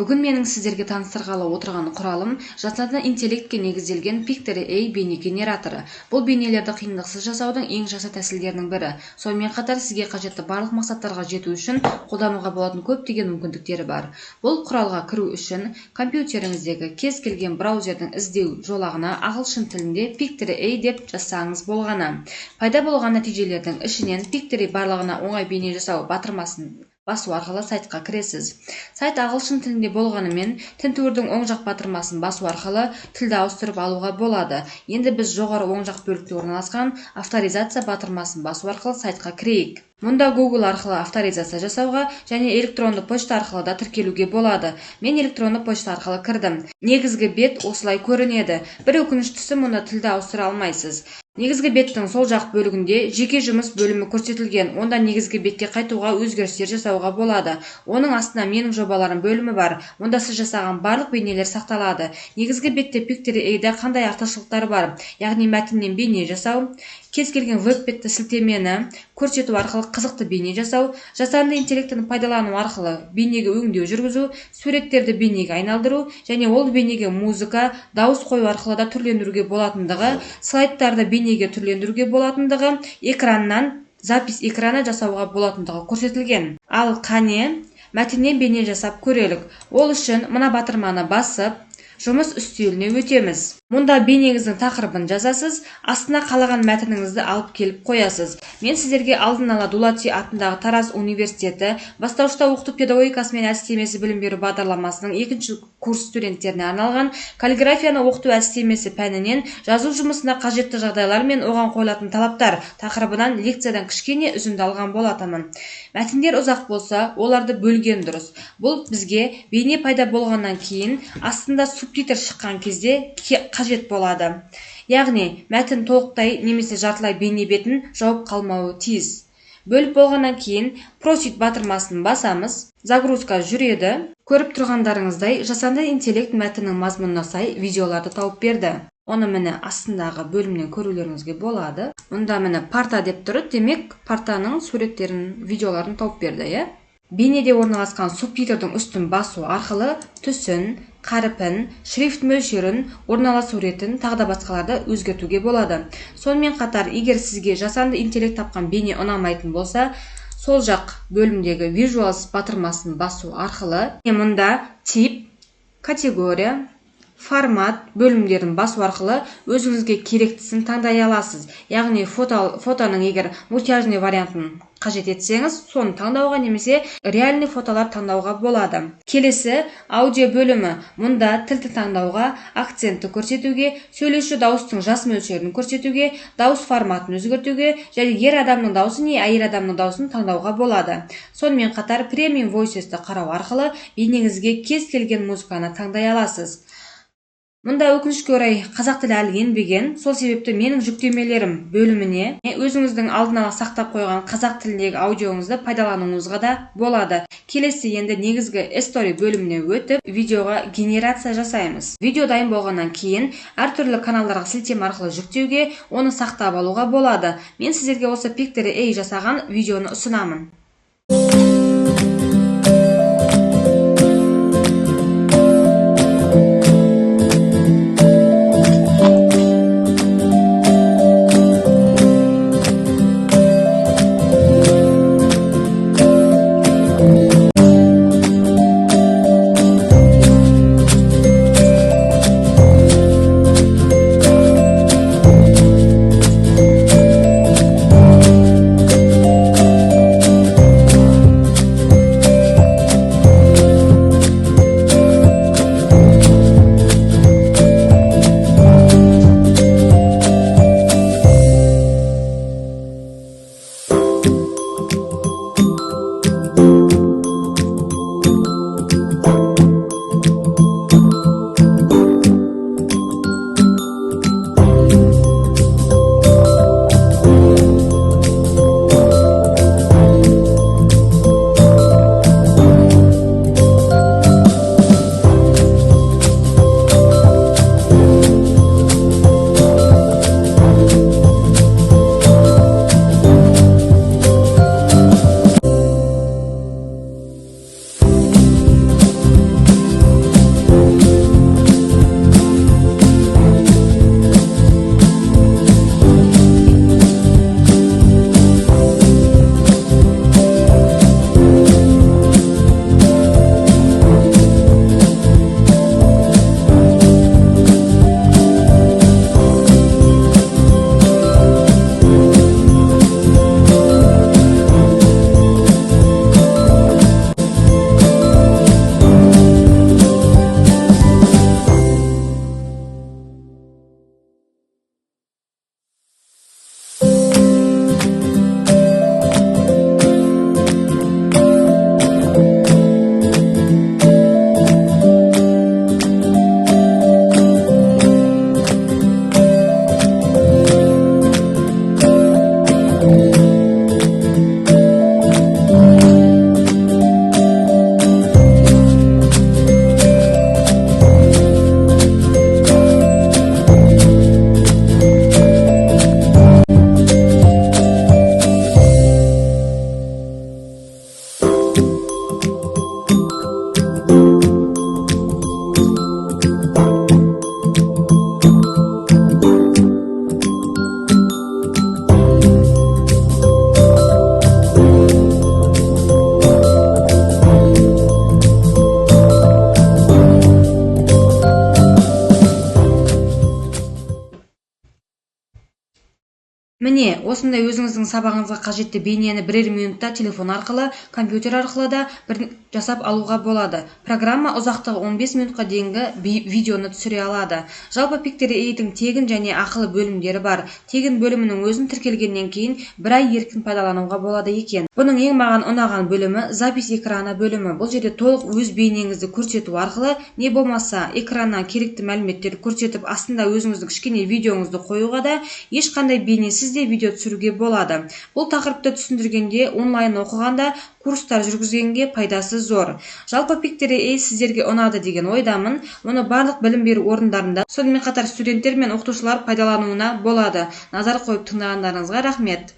Бүгін менің сіздерге таныстырғалы отырған құралым жасанды интеллектке негізделген Pictory бейне генераторы. Бұл бейнелерді қиындықсыз жасаудың ең жақсы тәсілдерінің бірі. Сонымен қатар сізге қажетті барлық мақсаттарға жету үшін қолдануға болатын көптеген мүмкіндіктері бар. Бұл құралға кіру үшін компьютеріңіздегі кез келген браузердің іздеу жолағына ағылшын тілінде Pictory деп жазсаңыз болғаны. Пайда болған нәтижелердің ішінен Pictory барлығына оңай бейне жасау батырмасын басу арқылы сайтқа кіресіз. Сайт ағылшын тілінде болғанымен, тінтуірдің оң жақ батырмасын басу арқылы тілді ауыстырып алуға болады. Енді біз жоғары оң жақ бөлікте орналасқан авторизация батырмасын басу арқылы сайтқа кірейік. Мұнда Google арқылы авторизация жасауға және электронды почта арқылы да тіркелуге болады. Мен электронды почта арқылы кірдім. Негізгі бет осылай көрінеді. Бір өкініштісі, мұнда тілді ауыстыра алмайсыз. Негізгі беттің сол жақ бөлігінде жеке жұмыс бөлімі көрсетілген. Онда негізгі бетке қайтуға өзгерістер жасауға болады. Оның астына менің жобаларым бөлімі бар. Онда сіз жасаған барлық бейнелер сақталады. Негізгі бетте Pictory қандай артықшылықтары бар? Яғни мәтіннен бейне жасау, кез келген веб-бетті сілтемені көрсету арқылы қызықты бейне жасау, жасанды интеллектіні пайдалану арқылы бейнеге өңдеу жүргізу, суреттерді бейнеге айналдыру және ол бейнеге музыка, дауыс қою арқылы да түрлендіруге болатындығы, слайдтарды бейнеге түрлендіруге болатындығы, экраннан запись экраны жасауға болатындығы көрсетілген. Ал қане мәтіннен бейне жасап көрелік. Ол үшін мына батырманы басып, жұмыс үстеліне өтеміз. Мұнда бейнеңіздің тақырыбын жазасыз, астына қалаған мәтініңізді алып келіп қоясыз. Мен сіздерге алдын ала Дулати атындағы Тараз университеті бастауышта оқыту педагогикасы мен әдістемесі білім беру бағдарламасының 2-ші курс студенттеріне арналған каллиграфияны оқыту әдістемесі пәнінен жазу жұмысына қажетті жағдайлар мен оған қойылатын талаптар тақырыбынан лекциядан кішкене үзінді алған болатынмын. Мәтіндер ұзақ болса, оларды бөлген дұрыс. Бұл бізге бейне пайда болғаннан кейін астында субтитр шыққан кезде қажет болады. Яғни, мәтін толықтай немесе жартылай бейне бетін жауып қалмауы тиіс. Бөліп болғаннан кейін просит батырмасын басамыз, загрузка жүреді. Көріп тұрғандарыңыздай, жасанды интеллект мәтіннің мазмұнына сай видеоларды тауып берді. Оны міне астындағы бөлімнен көрулеріңізге болады. Мұнда міне парта деп тұр, демек партаның суреттерін, видеоларын тауып берді. Бейнеде орналасқан субтитрдің үстін басу арқылы түсін, қаріпін, шрифт мөлшерін, орналасу ретін, тағы да басқаларды өзгертуге болады. Сонымен қатар, егер сізге жасанды интеллект тапқан бейне ұнамайтын болса, сол жақ бөлімдегі Visuals батырмасын басу арқылы мұнда тип, категория, формат бөлімдерін басу арқылы өзіңізге керектісін таңдай аласыз. Яғни фотоның егер мультяжный вариантын қажет етсеңіз, соны таңдауға немесе реальный фотолар таңдауға болады. Келесі аудио бөлімі. Мұнда тілді таңдауға, акцентті көрсетуге, сөйлеуші дауыстың жас мөлшерін көрсетуге, дауыс форматын өзгертуге және ер адамның дауысы не әйел адамның дауысын таңдауға болады. Сонымен қатар Premium Voices'ті қарау арқылы бейнеңізге кез келген музыканы таңдай аласыз. Мұнда өкінішке орай қазақ тілі әлі енбеген, сол себепті менің жүктемелерім бөліміне өзіңіздің алдын ала сақтап қойған қазақ тіліндегі аудиоңызды пайдалануыңызға да болады. Келесі енді негізгі Story бөліміне өтіп, видеоға генерация жасаймыз. Видео дайын болғаннан кейін әртүрлі каналдарға сілтеме арқылы жүктеуге, оны сақтап алуға болады. Мен сіздерге осы Pictory жасаған видеоны ұсынамын. Міне, осындай өзіңіздің сабағыңызға қажетті бейнені бірер минутта телефон арқылы, компьютер арқылы да жасап алуға болады. Программа ұзақтығы 15 минутқа дейінгі видеоны түсіре алады. Жалпы Pictory-дің тегін және ақылы бөлімдері бар. Тегін бөлімінің өзін тіркелгеннен кейін бір ай еркін пайдалануға болады екен. Бұның ең маған ұнаған бөлімі запись экраны бөлімі. Бұл жерде толық өз бейнеңізді көрсету арқылы, не болмаса экраннан керекті мәліметтерді көрсетіп, астында өзіңіздің кішкене видеоңызды қоюға да ешқандай бейнесіз де видео түсіруге болады. Бұл тақырыпты түсіндіргенде, онлайн оқығанда, курстар жүргізгенге пайдасы зор. Жалпы Pictory сіздерге ұнады деген ойдамын. Оны барлық білім беру орындарында, сонымен қатар студенттер мен оқытушылар пайдалануына болады. Назар қойып тыңдағандарыңызға рахмет.